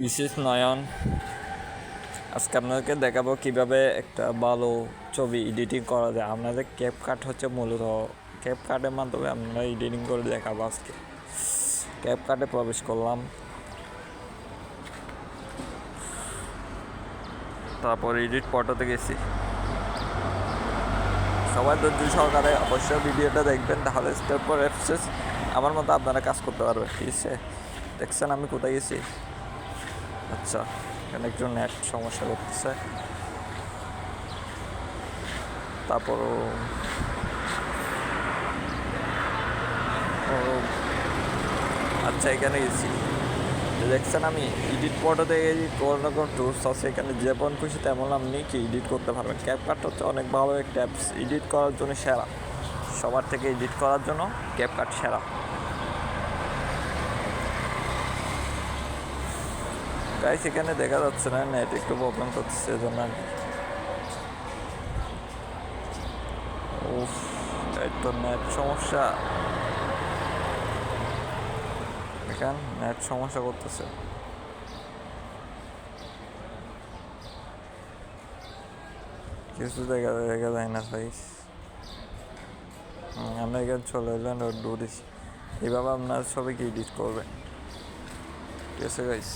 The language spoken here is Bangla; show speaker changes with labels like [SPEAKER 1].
[SPEAKER 1] বিশেষ নয়ন। আজকে আপনাদেরকে দেখাবো কিভাবে একটা ভালো ছবি এডিটিং করা যায়। আপনাদের ক্যাপকাট হচ্ছে মূলত ক্যাপকাটের মাধ্যমে আমরা এডিটিং করে দেখাবো। আজকে ক্যাপকাটে প্রবেশ করলাম, তারপর এডিট ফটোতে গেছি। সবাই ধৈর্য সহকারে অবশ্যই ভিডিওটা দেখবেন, তাহলে স্টেপ পর স্টেপ আমার মতো আপনারা কাজ করতে পারবেন। ঠিক আছে, দেখছেন আমি কোথায় গেছি? আচ্ছা, এখানে একটু নেট সমস্যা করতেছে। তারপরও আচ্ছা, এখানে গেছি। দেখছেন আমি এডিট ফটোতে এডিট কোনো রকম টুলস আছে, এখানে যেমন খুশি তেমন আপনি কি এডিট করতে পারবেন। ক্যাপকাট হচ্ছে অনেক ভালো একটা অ্যাপস, এডিট করার জন্য সেরা। সবার থেকে এডিট করার জন্য ক্যাপকাট সেরা। গাইস, এখানে দেখা যাচ্ছে না, নেট একটু প্রবলেম করতেছে, এজন্য আর কি। উফ, এই তো নেট সমস্যা, এখানে নেট সমস্যা করতেছে। কিছু দেখা যায় না গাইস। আমরা এখানে চলে এলেন ডুরিস, এইভাবে আপনার সবাইকে এডিট করবেন। ঠিক আছে গাইস।